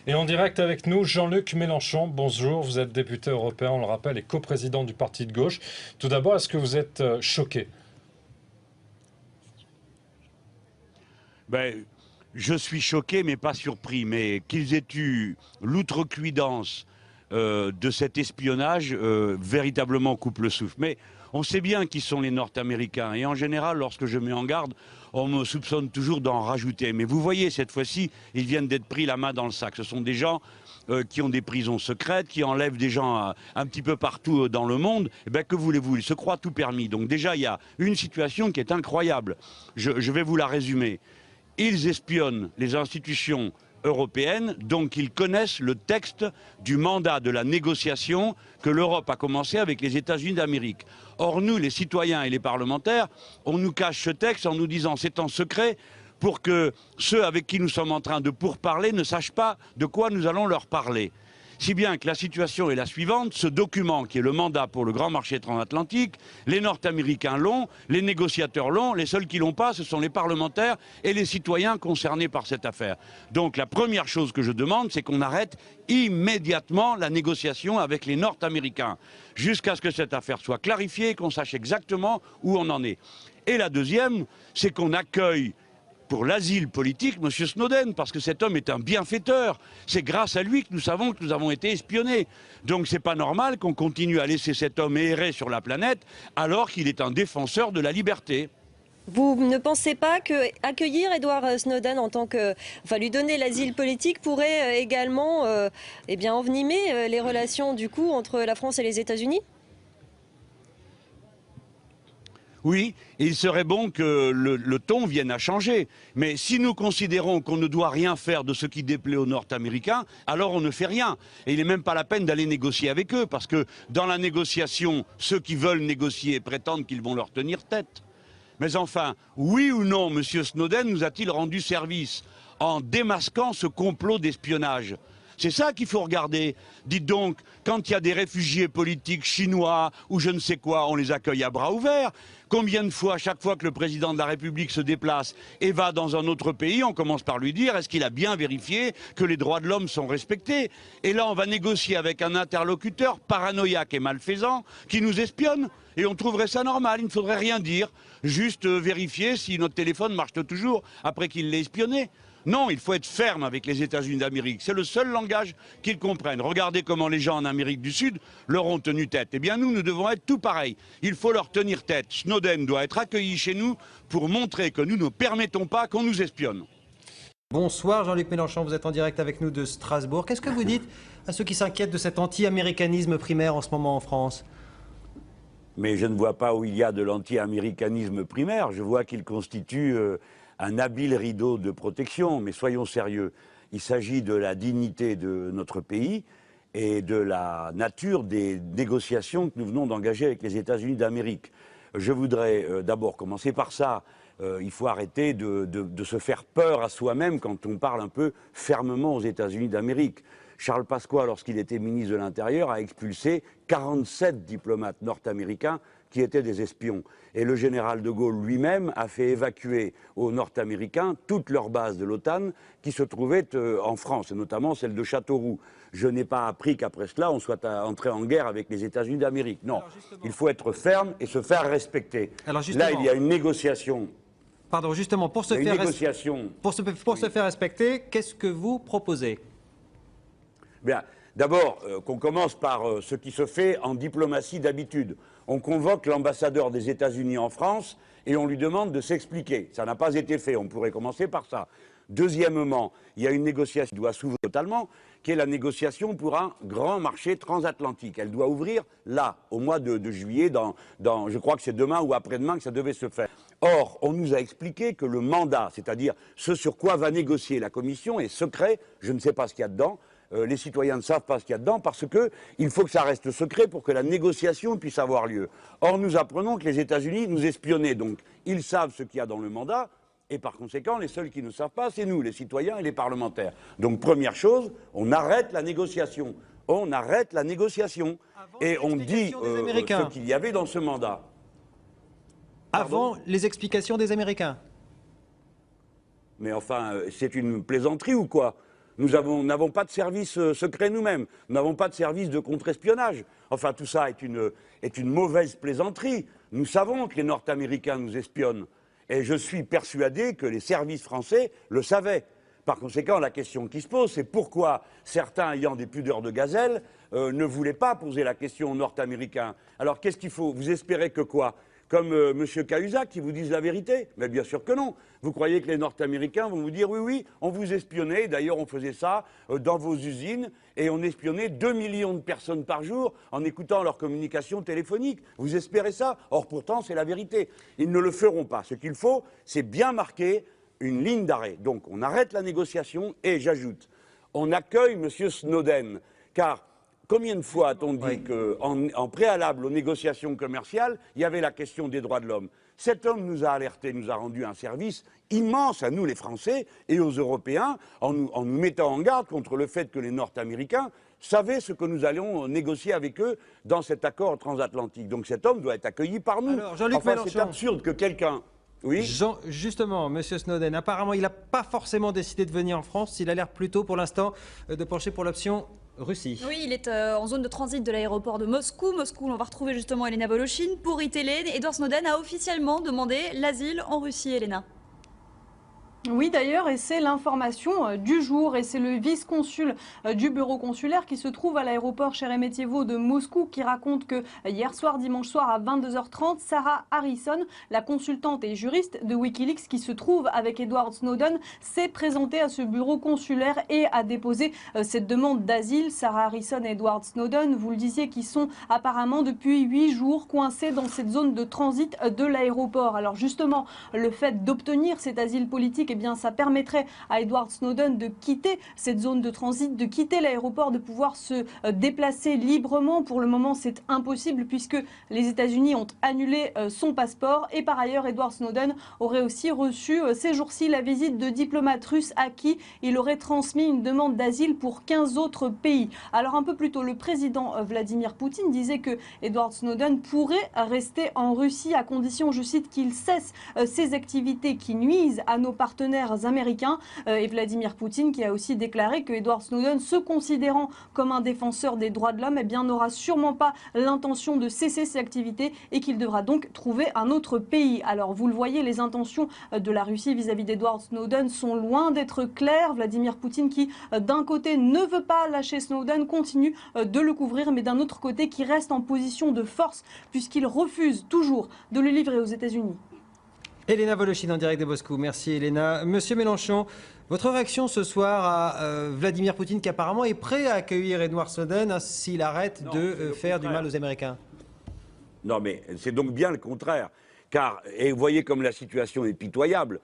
Et en direct avec nous, Jean-Luc Mélenchon. Bonjour, vous êtes député européen, on le rappelle, et coprésident du parti de gauche. Tout d'abord, est-ce que vous êtes choqué? Ben, je suis choqué, mais pas surpris. Mais qu'ils aient eu l'outrecuidance de cet espionnage, véritablement coupe le souffle. Mais on sait bien qui sont les Nord-Américains. Et en général, lorsque je mets en garde, on me soupçonne toujours d'en rajouter. Mais vous voyez, cette fois-ci, ils viennent d'être pris la main dans le sac. Ce sont des gens qui ont des prisons secrètes, qui enlèvent des gens un petit peu partout dans le monde. Eh bien, que voulez-vous? Ils se croient tout permis. Donc déjà, il y a une situation qui est incroyable. Je vais vous la résumer. Ils espionnent les institutions européennes, donc ils connaissent le texte du mandat de la négociation que l'Europe a commencé avec les États-Unis d'Amérique. Or, nous, les citoyens et les parlementaires, on nous cache ce texte en nous disant c'est en secret pour que ceux avec qui nous sommes en train de pourparler ne sachent pas de quoi nous allons leur parler. Si bien que la situation est la suivante, ce document qui est le mandat pour le grand marché transatlantique, les Nord-Américains l'ont, les négociateurs l'ont, les seuls qui l'ont pas, ce sont les parlementaires et les citoyens concernés par cette affaire. Donc la première chose que je demande, c'est qu'on arrête immédiatement la négociation avec les Nord-Américains, jusqu'à ce que cette affaire soit clarifiée, qu'on sache exactement où on en est. Et la deuxième, c'est qu'on accueille pour l'asile politique, M. Snowden, parce que cet homme est un bienfaiteur. C'est grâce à lui que nous savons que nous avons été espionnés. Donc c'est pas normal qu'on continue à laisser cet homme errer sur la planète alors qu'il est un défenseur de la liberté. Vous ne pensez pas que accueillir Edward Snowden en tant que, enfin lui donner l'asile politique pourrait également eh bien envenimer les relations du coup entre la France et les États-Unis? Oui, il serait bon que le ton vienne à changer. Mais si nous considérons qu'on ne doit rien faire de ce qui déplaît aux Nord-Américains, alors on ne fait rien. Et il n'est même pas la peine d'aller négocier avec eux, parce que dans la négociation, ceux qui veulent négocier prétendent qu'ils vont leur tenir tête. Mais enfin, oui ou non, M. Snowden nous a-t-il rendu service en démasquant ce complot d'espionnage? C'est ça qu'il faut regarder. Dites donc, quand il y a des réfugiés politiques chinois ou je ne sais quoi, on les accueille à bras ouverts. Combien de fois, chaque fois que le président de la République se déplace et va dans un autre pays, on commence par lui dire est-ce qu'il a bien vérifié que les droits de l'homme sont respectés? Et là, on va négocier avec un interlocuteur paranoïaque et malfaisant qui nous espionne. Et on trouverait ça normal, il ne faudrait rien dire, juste vérifier si notre téléphone marche toujours après qu'il l'ait espionné. Non, il faut être ferme avec les États-Unis d'Amérique. C'est le seul langage qu'ils comprennent. Regardez comment les gens en Amérique du Sud leur ont tenu tête. Eh bien, nous devons être tout pareil. Il faut leur tenir tête. Snowden doit être accueilli chez nous pour montrer que nous ne permettons pas qu'on nous espionne. Bonsoir Jean-Luc Mélenchon, vous êtes en direct avec nous de Strasbourg. Qu'est-ce que vous dites à ceux qui s'inquiètent de cet anti-américanisme primaire en ce moment en France? Mais je ne vois pas où il y a de l'anti-américanisme primaire. Je vois qu'il constitue un habile rideau de protection. Mais soyons sérieux, il s'agit de la dignité de notre pays et de la nature des négociations que nous venons d'engager avec les États-Unis d'Amérique. Je voudrais d'abord commencer par ça. Il faut arrêter de se faire peur à soi-même quand on parle un peu fermement aux États-Unis d'Amérique. Charles Pasqua, lorsqu'il était ministre de l'Intérieur, a expulsé 47 diplomates nord-américains qui étaient des espions. Et le général de Gaulle lui-même a fait évacuer aux Nord-Américains toutes leurs bases de l'OTAN qui se trouvaient en France, et notamment celle de Châteauroux. Je n'ai pas appris qu'après cela, on soit entré en guerre avec les États-Unis d'Amérique. Non, il faut être ferme et se faire respecter. Là, il y a une négociation. Pardon, justement, pour se faire respecter, qu'est-ce que vous proposez? Bien, d'abord, qu'on commence par ce qui se fait en diplomatie d'habitude. On convoque l'ambassadeur des États-Unis en France et on lui demande de s'expliquer. Ça n'a pas été fait, on pourrait commencer par ça. Deuxièmement, il y a une négociation qui doit s'ouvrir totalement, qui est la négociation pour un grand marché transatlantique. Elle doit ouvrir là, au mois de juillet, je crois que c'est demain ou après-demain que ça devait se faire. Or, on nous a expliqué que le mandat, c'est-à-dire ce sur quoi va négocier la Commission, est secret, je ne sais pas ce qu'il y a dedans. Les citoyens ne savent pas ce qu'il y a dedans parce qu'il faut que ça reste secret pour que la négociation puisse avoir lieu. Or, nous apprenons que les États-Unis nous espionnaient, donc ils savent ce qu'il y a dans le mandat, et par conséquent, les seuls qui ne savent pas, c'est nous, les citoyens et les parlementaires. Donc, première chose, on arrête la négociation. On arrête la négociation. Et on dit ce qu'il y avait dans ce mandat. Avant les explications des Américains. Mais enfin, c'est une plaisanterie ou quoi ? Nous n'avons pas de service secret nous-mêmes. Nous n'avons pas de service de contre-espionnage. Enfin, tout ça est une mauvaise plaisanterie. Nous savons que les Nord-Américains nous espionnent. Et je suis persuadé que les services français le savaient. Par conséquent, la question qui se pose, c'est pourquoi certains ayant des pudeurs de gazelle ne voulaient pas poser la question aux Nord-Américains. Alors, qu'est-ce qu'il faut? Vous espérez que quoi? Comme M. Cahuzac qui vous dise la vérité? Mais bien sûr que non. Vous croyez que les Nord-Américains vont vous dire oui, oui, on vous espionnait. D'ailleurs, on faisait ça dans vos usines et on espionnait 2 millions de personnes par jour en écoutant leurs communications téléphoniques. Vous espérez ça? Or, pourtant, c'est la vérité. Ils ne le feront pas. Ce qu'il faut, c'est bien marquer une ligne d'arrêt. Donc, on arrête la négociation et j'ajoute, on accueille M. Snowden, car combien de fois a-t-on dit qu'en préalable aux négociations commerciales, il y avait la question des droits de l'homme? Cet homme nous a alertés, nous a rendu un service immense à nous les Français et aux Européens en nous mettant en garde contre le fait que les Nord-Américains savaient ce que nous allions négocier avec eux dans cet accord transatlantique. Donc cet homme doit être accueilli par nous. Alors, Jean-Luc Mélenchon. C'est absurde que quelqu'un... Oui. Justement, M. Snowden, apparemment, il n'a pas forcément décidé de venir en France. Il a l'air plutôt, pour l'instant, de pencher pour l'option Russie. Oui, il est en zone de transit de l'aéroport de Moscou. Moscou, on va retrouver justement Elena Voloshin. Pour iTélé, Edward Snowden a officiellement demandé l'asile en Russie, Elena. Oui, d'ailleurs, et c'est l'information du jour, et c'est le vice-consul du bureau consulaire qui se trouve à l'aéroport Sheremetyevo de Moscou qui raconte que hier soir, dimanche soir à 22h30, Sarah Harrison, la consultante et juriste de Wikileaks qui se trouve avec Edward Snowden, s'est présentée à ce bureau consulaire et a déposé cette demande d'asile. Sarah Harrison et Edward Snowden, vous le disiez, qui sont apparemment depuis 8 jours coincés dans cette zone de transit de l'aéroport. Alors justement, le fait d'obtenir cet asile politique, eh bien, ça permettrait à Edward Snowden de quitter cette zone de transit, de quitter l'aéroport, de pouvoir se déplacer librement. Pour le moment, c'est impossible puisque les États-Unis ont annulé son passeport. Et par ailleurs, Edward Snowden aurait aussi reçu ces jours-ci la visite de diplomates russes à qui il aurait transmis une demande d'asile pour 15 autres pays. Alors un peu plus tôt, le président Vladimir Poutine disait que Edward Snowden pourrait rester en Russie à condition, je cite, qu'il cesse ses activités qui nuisent à nos partenaires américains. Et Vladimir Poutine qui a aussi déclaré que Edward Snowden, se considérant comme un défenseur des droits de l'homme, eh bien, n'aura sûrement pas l'intention de cesser ses activités et qu'il devra donc trouver un autre pays. Alors vous le voyez, les intentions de la Russie vis-à-vis d'Edward Snowden sont loin d'être claires. Vladimir Poutine qui d'un côté ne veut pas lâcher Snowden, continue de le couvrir, mais d'un autre côté qui reste en position de force puisqu'il refuse toujours de le livrer aux États-Unis. Elena Voloshin en direct de Moscou. Merci Elena. Monsieur Mélenchon, votre réaction ce soir à Vladimir Poutine qui apparemment est prêt à accueillir Edward Snowden s'il arrête de faire du mal aux Américains? Non mais c'est donc bien le contraire. Car, et vous voyez comme la situation est pitoyable,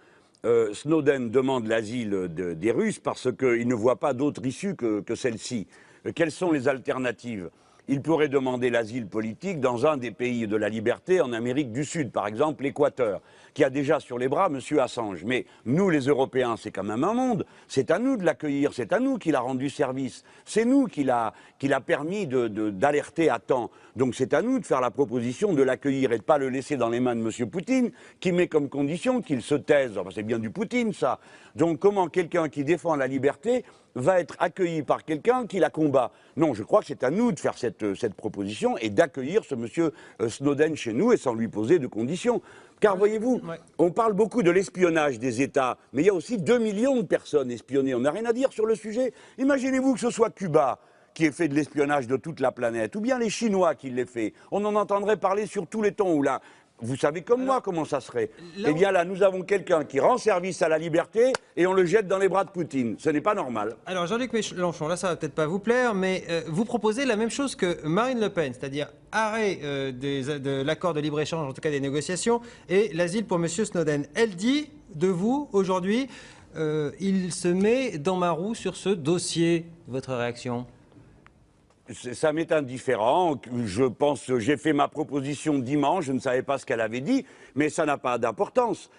Snowden demande l'asile des Russes parce qu'il ne voit pas d'autre issue que celle-ci. Quelles sont les alternatives? Il pourrait demander l'asile politique dans un des pays de la liberté en Amérique du Sud, par exemple l'Équateur, qui a déjà sur les bras M. Assange. Mais nous, les Européens, c'est quand même un monde. C'est à nous de l'accueillir, c'est à nous qu'il a rendu service. C'est nous qu'il a permis d'alerter à temps. Donc c'est à nous de faire la proposition de l'accueillir et de ne pas le laisser dans les mains de M. Poutine, qui met comme condition qu'il se taise. Enfin, c'est bien du Poutine, ça. Donc comment quelqu'un qui défend la liberté va être accueilli par quelqu'un qui la combat? Non, je crois que c'est à nous de faire cette proposition et d'accueillir ce monsieur Snowden chez nous et sans lui poser de conditions. Car voyez-vous, on parle beaucoup de l'espionnage des États, mais il y a aussi 2 millions de personnes espionnées. On n'a rien à dire sur le sujet. Imaginez-vous que ce soit Cuba qui ait fait de l'espionnage de toute la planète, ou bien les Chinois qui l'aient fait. On en entendrait parler sur tous les tons, ou là, vous savez comme moi comment ça serait. Eh bien là, nous avons quelqu'un qui rend service à la liberté et on le jette dans les bras de Poutine. Ce n'est pas normal. Alors Jean-Luc Mélenchon, là ça va peut-être pas vous plaire, mais vous proposez la même chose que Marine Le Pen, c'est-à-dire arrêt de l'accord de libre-échange, en tout cas des négociations, et l'asile pour M. Snowden. Elle dit de vous, aujourd'hui, il se met dans ma roue sur ce dossier. Votre réaction? Ça m'est indifférent. Je pense, j'ai fait ma proposition dimanche, je ne savais pas ce qu'elle avait dit, mais ça n'a pas d'importance.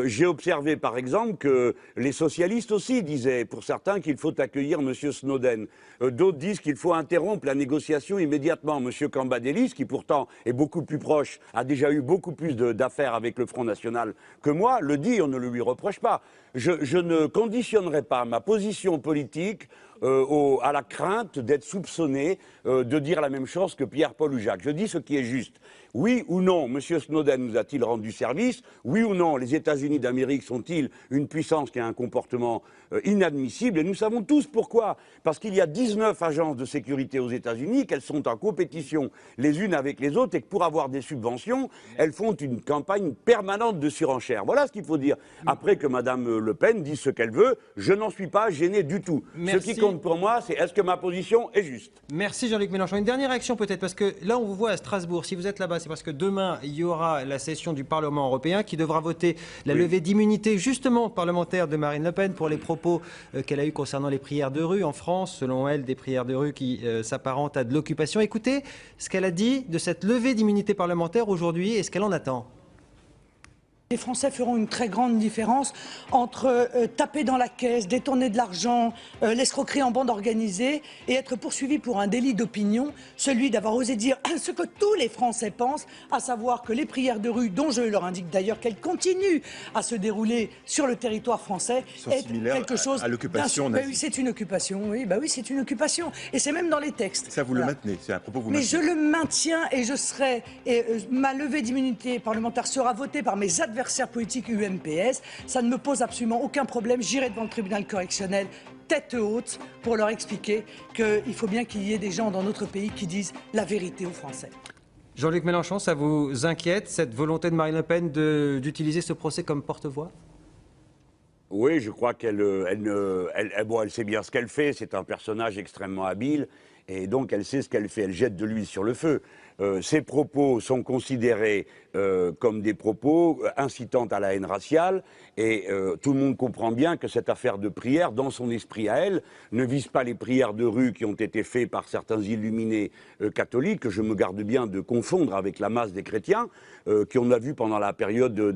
J'ai observé, par exemple, que les socialistes aussi disaient, pour certains, qu'il faut accueillir M. Snowden. D'autres disent qu'il faut interrompre la négociation immédiatement. M. Cambadélis, qui pourtant est beaucoup plus proche, a déjà eu beaucoup plus d'affaires avec le Front National que moi, le dit, on ne le lui reproche pas. Je ne conditionnerai pas ma position politique à la crainte d'être soupçonné de dire la même chose que Pierre-Paul ou Jacques. Je dis ce qui est juste. Oui ou non, M. Snowden nous a-t-il rendu service? Oui ou non, les États-Unis d'Amérique sont-ils une puissance qui a un comportement inadmissible? Et nous savons tous pourquoi. Parce qu'il y a 19 agences de sécurité aux États-Unis, qu'elles sont en compétition les unes avec les autres et que pour avoir des subventions, elles font une campagne permanente de surenchère. Voilà ce qu'il faut dire. Après que Mme Le Pen dise ce qu'elle veut, je n'en suis pas gêné du tout. Merci. Ce qui compte pour moi, c'est est-ce que ma position est juste? Merci Jean-Luc Mélenchon. Une dernière réaction peut-être, parce que là on vous voit à Strasbourg. Si vous êtes là-bas, c'est parce que demain il y aura la session du Parlement européen qui devra voter la levée d'immunité justement parlementaire de Marine Le Pen pour les propos qu'elle a eus concernant les prières de rue en France, selon elle des prières de rue qui s'apparentent à de l'occupation. Écoutez ce qu'elle a dit de cette levée d'immunité parlementaire aujourd'hui et ce qu'elle en attend. Les Français feront une très grande différence entre taper dans la caisse, détourner de l'argent, l'escroquerie en bande organisée et être poursuivi pour un délit d'opinion, celui d'avoir osé dire ce que tous les Français pensent, à savoir que les prières de rue, dont je leur indique d'ailleurs qu'elles continuent à se dérouler sur le territoire français, est quelque chose à l'occupation nazie. Oui, c'est une occupation, oui, c'est une occupation. Et c'est même dans les textes. Ça, vous le maintenez, c'est un propos que vous maintenez. Mais je le maintiens et je serai, ma levée d'immunité parlementaire sera votée par mes adversaires politique UMPS, ça ne me pose absolument aucun problème. J'irai devant le tribunal correctionnel tête haute pour leur expliquer qu'il faut bien qu'il y ait des gens dans notre pays qui disent la vérité aux Français. Jean-Luc Mélenchon, ça vous inquiète, cette volonté de Marine Le Pen d'utiliser ce procès comme porte-voix? Oui, je crois qu'elle sait bien ce qu'elle fait. C'est un personnage extrêmement habile et donc elle sait ce qu'elle fait. Elle jette de l'huile sur le feu. Ces propos sont considérés comme des propos incitant à la haine raciale et tout le monde comprend bien que cette affaire de prière, dans son esprit à elle, ne vise pas les prières de rue qui ont été faites par certains illuminés catholiques, que je me garde bien de confondre avec la masse des chrétiens, qu'on a vu pendant la période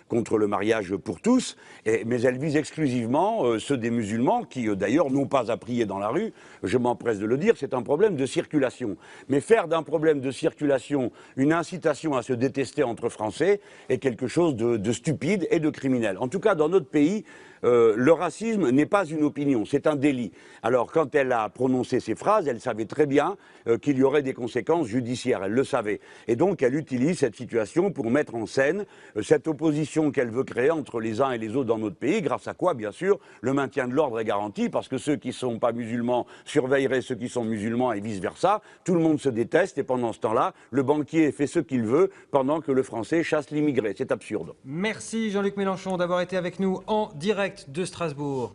contre le mariage pour tous, mais elle vise exclusivement ceux des musulmans qui d'ailleurs n'ont pas à prier dans la rue, je m'empresse de le dire, c'est un problème de circulation. Mais faire d'un problème de circulation une incitation à se détester entre Français est quelque chose de stupide et de criminel. En tout cas, dans notre pays, le racisme n'est pas une opinion, c'est un délit. Alors, quand elle a prononcé ces phrases, elle savait très bien qu'il y aurait des conséquences judiciaires, elle le savait. Et donc, elle utilise cette situation pour mettre en scène cette opposition qu'elle veut créer entre les uns et les autres dans notre pays, grâce à quoi, bien sûr, le maintien de l'ordre est garanti, parce que ceux qui ne sont pas musulmans surveilleraient ceux qui sont musulmans et vice-versa. Tout le monde se déteste et pendant ce temps-là, le banquier fait ce qu'il veut pendant que le Français chasse l'immigré. C'est absurde. Merci Jean-Luc Mélenchon d'avoir été avec nous en direct de Strasbourg.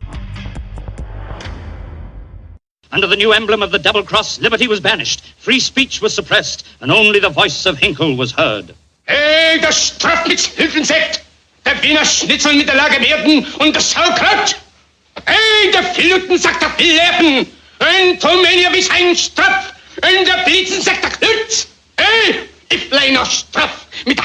Under the new emblem of the double cross, liberty was banished, free speech was suppressed, and only the voice of Hinkle was heard. Hey, der Strafmitz-Hilfensekt, der Wiener Schnitzel mit der Lagerwerden und das Sauerkraut. Hey, der Filuten-Sack der Fleppen, ein Tomenia wie sein Strapf, und der Blitzen-Sack der Klütz. Hey, ich blei noch Straff mit der...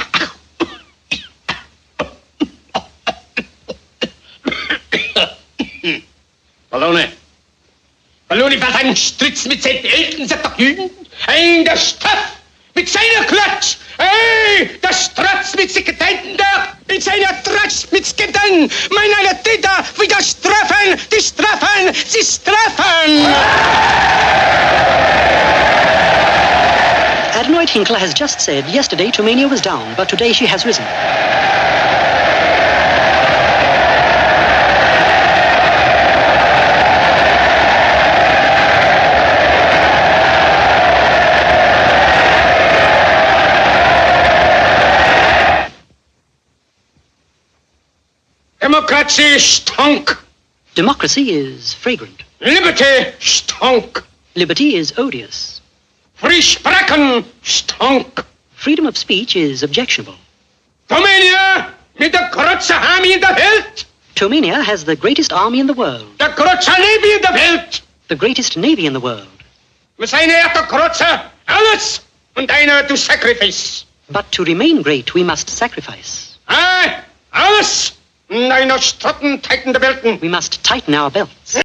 Ballone war ein Stritz mit seinen Eltern, sagt doch Jüden. Ein der Staff mit seiner Klatsch. Hey, der Stratz mit Sekretäten da. Mit seiner Tratsch mit Sketten. Meine Täter wieder straffen. Die straffen, sie straffen. Adenoid Hinkle has just said yesterday Tomania was down, but today she has risen. Democracy stunk. Democracy is fragrant. Liberty stunk. Liberty is odious. Free sprechen stunk. Freedom of speech is objectionable. Tomania mit der größten Armee in der Welt. Tomania has the greatest army in the world. Der größte Navy in der Welt. The greatest navy in the world. Wir seien der Kreuzer, alles und einer to sacrifice. But to remain great, we must sacrifice. Ah, alles und einer Strotten tighten der Belten. We must tighten our belts.